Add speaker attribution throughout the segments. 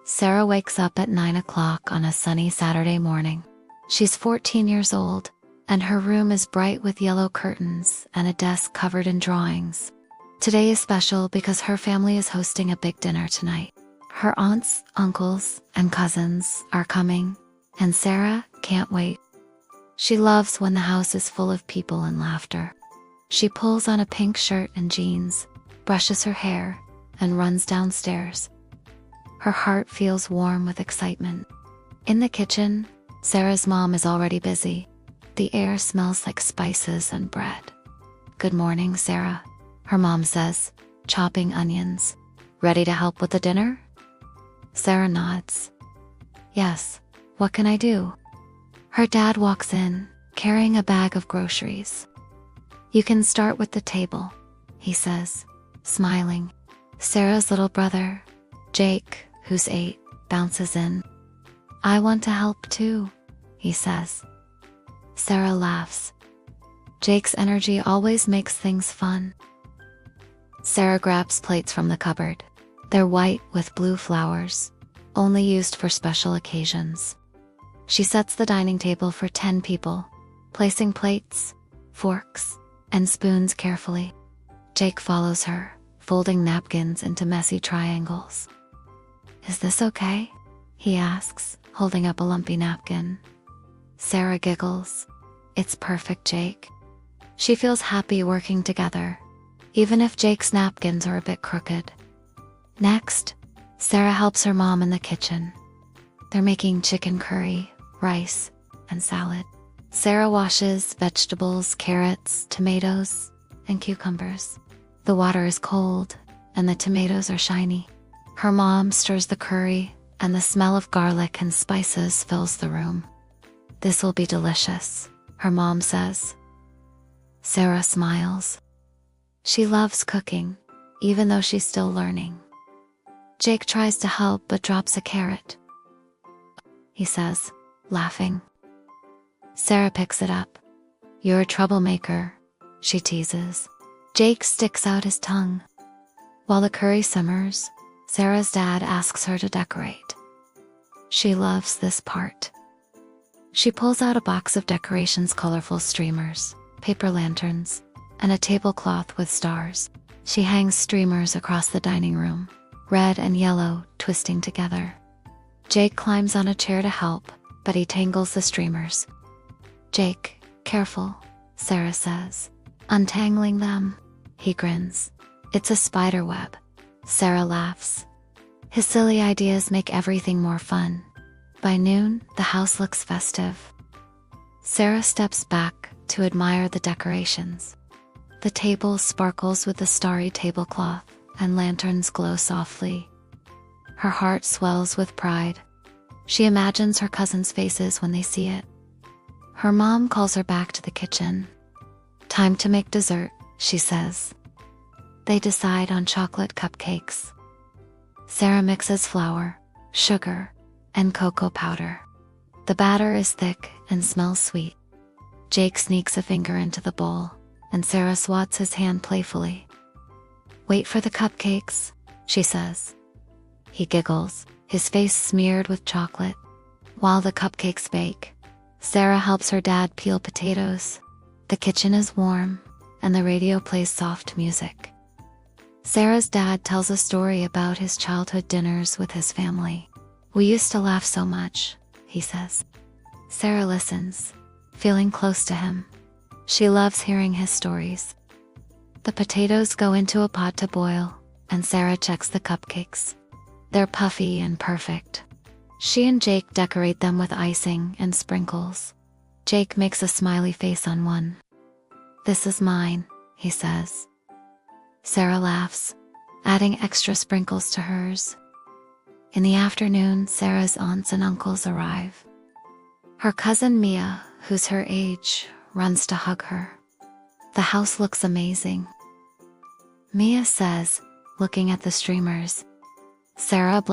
Speaker 1: Sarah wakes up at 9 o'clock on a sunny Saturday morning. She's 14 years old, and her room is bright with yellow curtains and a desk covered in drawings. Today is special because her family is hosting a big dinner tonight. Her aunts, uncles, and cousins are coming, and Sarah can't wait. She loves when the house is full of people and laughter. She pulls on a pink shirt and jeans, brushes her hair, and runs downstairs. Her heart feels warm with excitement. In the kitchen, Sarah's mom is already busy. The air smells like spices and bread. "Good morning, Sarah," her mom says, chopping onions. "Ready to help with the dinner?" Sarah nods. "Yes, what can I do?" Her dad walks in, carrying a bag of groceries. "You can start with the table," he says, smiling. Sarah's little brother, Jake, who's 8, bounces in. "I want to help too," he says. Sarah laughs. Jake's energy always makes things fun. Sarah grabs plates from the cupboard. They're white with blue flowers, only used for special occasions. She sets the dining table for 10 people, placing plates, forks, and spoons carefully. Jake follows her, folding napkins into messy triangles. "Is this okay?" he asks, holding up a lumpy napkin. Sarah giggles. "It's perfect, Jake." She feels happy working together, even if Jake's napkins are a bit crooked. Next, Sarah helps her mom in the kitchen. They're making chicken curry, rice, and salad. Sarah washes vegetables, carrots, tomatoes, and cucumbers. The water is cold, and the tomatoes are shiny. Her mom stirs the curry, and the smell of garlic and spices fills the room. "This will be delicious," her mom says. Sarah smiles. She loves cooking, even though she's still learning. Jake tries to help but drops a carrot. He says, laughing. Sarah picks it up. "You're a troublemaker," she teases. Jake sticks out his tongue. While the curry simmers, Sarah's dad asks her to decorate. She loves this part. She pulls out a box of decorations, colorful streamers, paper lanterns, and a tablecloth with stars. She hangs streamers across the dining room, red and yellow twisting together. Jake climbs on a chair to help, but he tangles the streamers. "Jake, careful," Sarah says. "Untangling them." He grins. "It's a spider web." Sarah laughs. His silly ideas make everything more fun. By noon, the house looks festive. Sarah steps back to admire the decorations. The table sparkles with the starry tablecloth, and lanterns glow softly. Her heart swells with pride. She imagines her cousins' faces when they see it. Her mom calls her back to the kitchen. "Time to make dessert," she says. They decide on chocolate cupcakes. Sarah mixes flour, sugar, and cocoa powder. The batter is thick and smells sweet. Jake sneaks a finger into the bowl, and Sarah swats his hand playfully. "Wait for the cupcakes," she says. He giggles, his face smeared with chocolate. While the cupcakes bake, Sarah helps her dad peel potatoes. The kitchen is warm, and the radio plays soft music. Sarah's dad tells a story about his childhood dinners with his family. "We used to laugh so much," he says. Sarah listens, feeling close to him. She loves hearing his stories. The potatoes go into a pot to boil, and Sarah checks the cupcakes. They're puffy and perfect. She and Jake decorate them with icing and sprinkles. Jake makes a smiley face on one. "This is mine," he says. Sarah laughs, adding extra sprinkles to hers. In the afternoon, Sarah's aunts and uncles arrive. Her cousin Mia, who's her age, runs to hug her. The house looks amazing. Mia says, looking at the streamers. Sarah,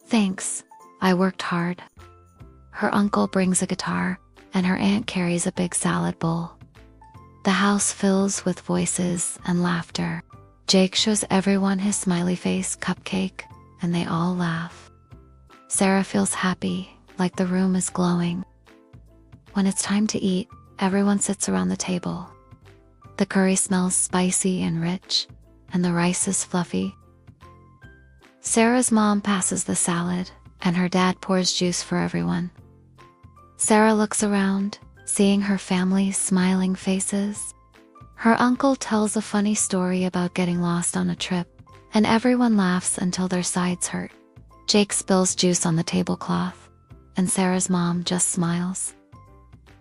Speaker 1: "Thanks, I worked hard." Her uncle brings a guitar, and her aunt carries a big salad bowl. The house fills with voices and laughter. Jake shows everyone his smiley face cupcake, and they all laugh. Sarah feels happy, like the room is glowing. When it's time to eat, everyone sits around the table. The curry smells spicy and rich, and the rice is fluffy. Sarah's mom passes the salad, and her dad pours juice for everyone. Sarah looks around, seeing her family's smiling faces. Her uncle tells a funny story about getting lost on a trip, and everyone laughs until their sides hurt. Jake spills juice on the tablecloth, and Sarah's mom just smiles.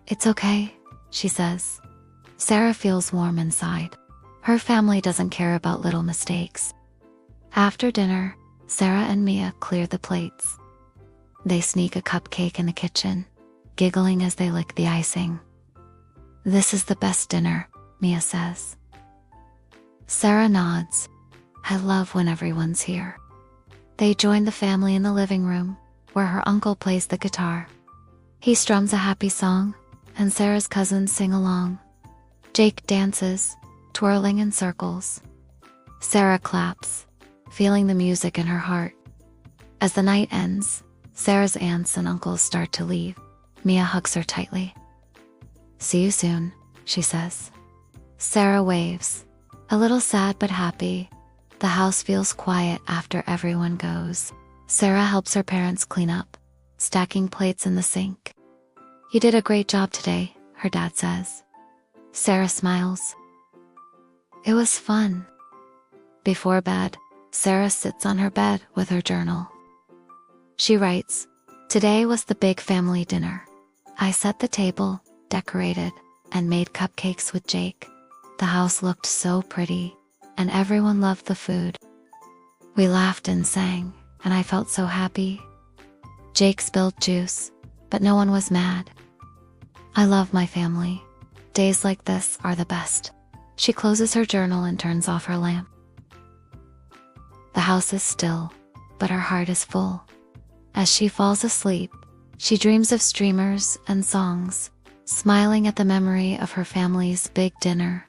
Speaker 1: "It's okay," she says. Sarah feels warm inside. Her family doesn't care about little mistakes. After dinner, Sarah and Mia clear the plates. They sneak a cupcake in the kitchen, giggling as they lick the icing. "This is the best dinner," Mia says. Sarah nods. "I love when everyone's here." They join the family in the living room, where her uncle plays the guitar. He strums a happy song, and Sarah's cousins sing along. Jake dances, twirling in circles. Sarah claps, feeling the music in her heart. As the night ends, Sarah's aunts and uncles start to leave. Mia hugs her tightly. "See you soon," she says. Sarah waves, a little sad but happy. The house feels quiet after everyone goes. Sarah helps her parents clean up, stacking plates in the sink. "You did a great job today," her dad says. Sarah smiles. "It was fun." Before bed, Sarah sits on her bed with her journal. She writes, "Today was the big family dinner. I set the table, decorated, and made cupcakes with Jake. The house looked so pretty, and everyone loved the food. We laughed and sang, and I felt so happy. Jake spilled juice, but no one was mad. I love my family. Days like this are the best." She closes her journal and turns off her lamp. The house is still, but her heart is full. As she falls asleep, she dreams of streamers and songs, smiling at the memory of her family's big dinner.